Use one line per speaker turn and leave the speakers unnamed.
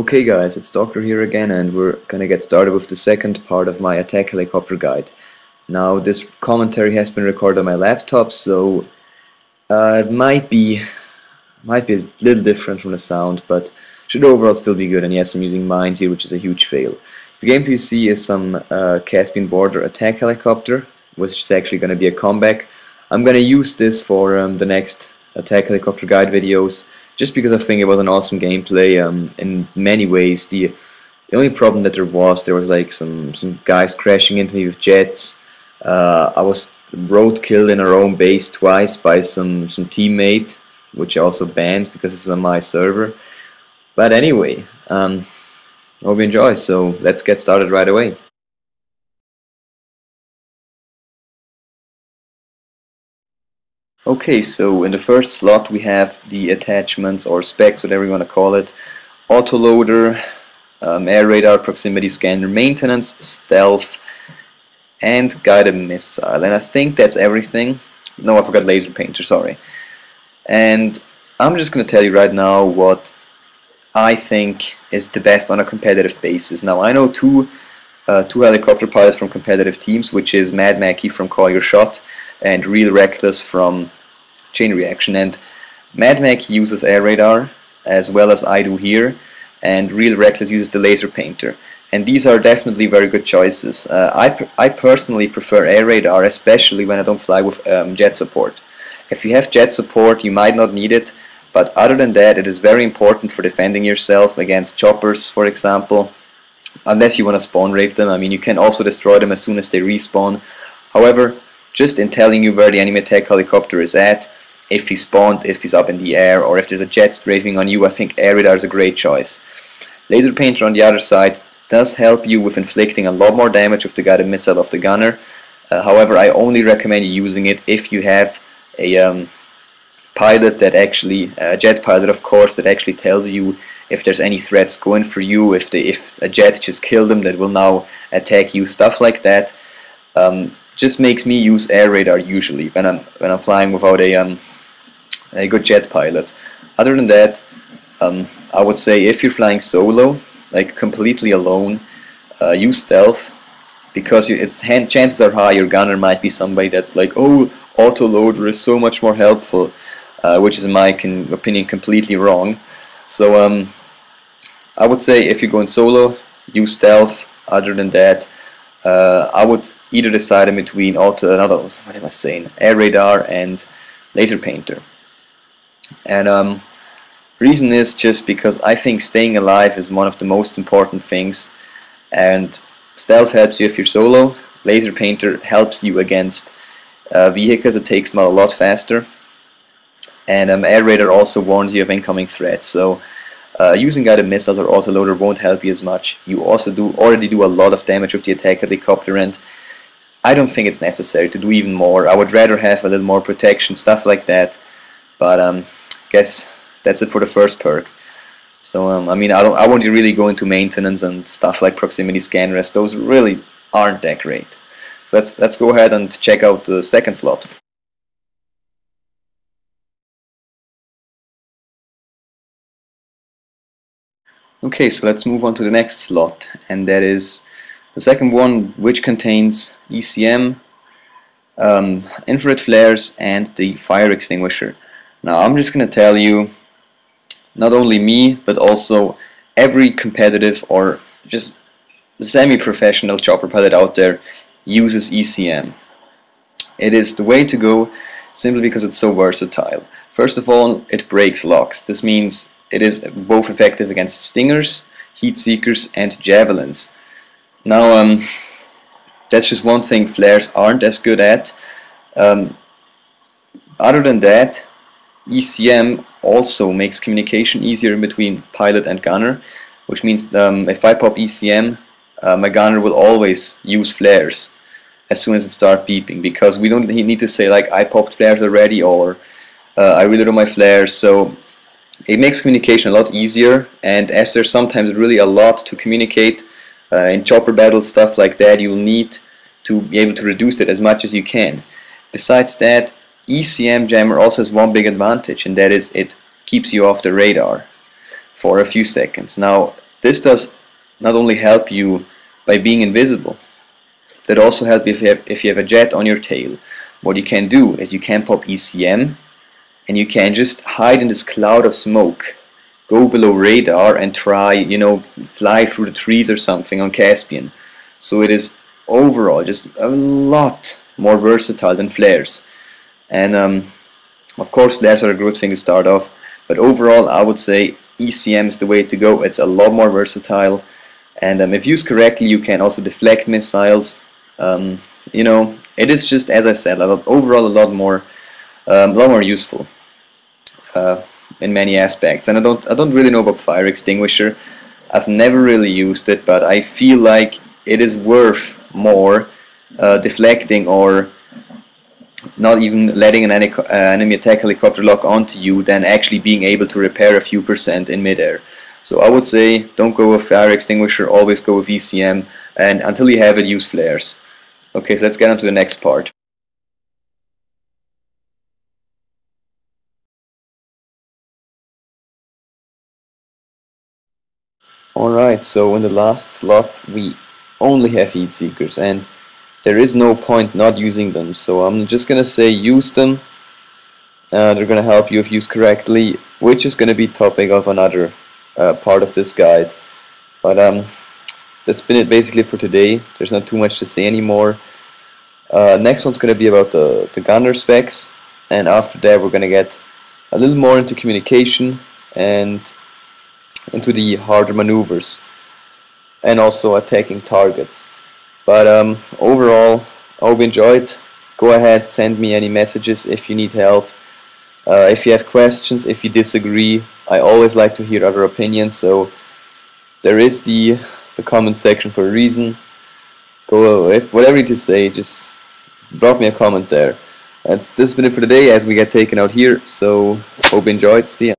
Okay guys, it's Doctor here again and we're gonna get started with the second part of my attack helicopter guide. Now this commentary has been recorded on my laptop, so it might be a little different from the sound, but should overall still be good. And yes, I'm using mines here, which is a huge fail. The gameplay you see is some Caspian border attack helicopter, which is actually going to be a comeback. I'm going to use this for the next attack helicopter guide videos, just because I think it was an awesome gameplay. In many ways, the only problem that there was like some guys crashing into me with jets. I was road killed in our own base twice by some teammate, which I also banned because it's on my server. But anyway, hope you enjoy, so let's get started right away. Okay, so in the first slot we have the attachments or specs, whatever you want to call it. Autoloader, air radar, proximity scanner, maintenance, stealth, and guided missile. And I think that's everything. No, I forgot laser painter, sorry. And I'm just going to tell you right now what I think is the best on a competitive basis. Now, I know two helicopter pilots from competitive teams, which is Mad Mackie from Call Your Shot and Real Reckless from Chain Reaction. And Mad Mackie uses air radar as well as I do here, and Real Reckless uses the laser painter. And these are definitely very good choices. I personally prefer air radar, especially when I don't fly with jet support. If you have jet support, you might not need it, but other than that, it is very important for defending yourself against choppers, for example, unless you want to spawn rape them. I mean, you can also destroy them as soon as they respawn. However, just in telling you where the enemy attack helicopter is at, if he spawned, if he's up in the air, or if there's a jet strafing on you, I think air radar is a great choice. Laser painter on the other side does help you with inflicting a lot more damage with the guided missile of the gunner. However, I only recommend you using it if you have a pilot that actually, a jet pilot of course, that actually tells you if there's any threats going for you, if a jet just killed them that will now attack you, stuff like that. Just makes me use air radar usually when I'm flying without a good jet pilot. Other than that, I would say if you're flying solo, like completely alone, use stealth, because chances are high your gunner might be somebody that's like, oh, autoloader is so much more helpful, which is in my opinion completely wrong. So I would say if you're going solo, use stealth. Other than that, I would either decide in between air radar and laser painter. And reason is just because I think staying alive is one of the most important things, and stealth helps you if you're solo. Laser painter helps you against vehicles. It takes them out a lot faster, and air radar also warns you of incoming threats. So using guided missiles or autoloader won't help you as much. You also already do a lot of damage with the attack helicopter, and I don't think it's necessary to do even more. I would rather have a little more protection, stuff like that. But guess that's it for the first perk. So I mean, I won't really go into maintenance and stuff like proximity scanner, as those really aren't that great. So let's go ahead and check out the second slot. Okay, so let's move on to the next slot, and that is the second one, which contains ECM, infrared flares, and the fire extinguisher. Now I'm just going to tell you, not only me, but also every competitive or just semi-professional chopper pilot out there uses ECM. It is the way to go, simply because it's so versatile. First of all, it breaks locks. This means it is both effective against stingers, heat seekers, and javelins. Now, that's just one thing flares aren't as good at. Other than that, ECM also makes communication easier in between pilot and gunner, which means if I pop ECM, my gunner will always use flares as soon as it starts beeping, because we don't need to say like I popped flares already or I reloaded my flares. So it makes communication a lot easier, and as there's sometimes really a lot to communicate in chopper battles, stuff like that, you'll need to be able to reduce it as much as you can. Besides that, ECM jammer also has one big advantage, and that is it keeps you off the radar for a few seconds. Now, this does not only help you by being invisible, that also help you if you have a jet on your tail. What you can do is you can pop ECM, and you can just hide in this cloud of smoke, go below radar and try, you know, fly through the trees or something on Caspian. So it is overall just a lot more versatile than flares. And of course flares are a good thing to start off, but overall I would say ECM is the way to go. It's a lot more versatile, and if used correctly you can also deflect missiles. You know, it is just, as I said, overall a lot more useful in many aspects. And I don't really know about fire extinguisher. I've never really used it, but I feel like it is worth more deflecting or not even letting an enemy attack helicopter lock onto you than actually being able to repair a few percent in midair. So I would say don't go with fire extinguisher, always go with ECM, and until you have it, use flares. Okay, so let's get on to the next part. Alright, so in the last slot we only have heat seekers, and there is no point not using them, so I'm just gonna say use them. They're gonna help you if used correctly, which is gonna be topic of another part of this guide. But that's been it basically for today. There's not too much to say anymore. Next one's gonna be about the gunner specs, and after that we're gonna get a little more into communication and into the harder maneuvers and also attacking targets. But overall, I hope you enjoyed. Go ahead, send me any messages if you need help. If you have questions, if you disagree, I always like to hear other opinions, so there is the comment section for a reason. Go, if whatever you to say, just drop me a comment there. This has been it for today as we get taken out here, so hope you enjoyed. See ya.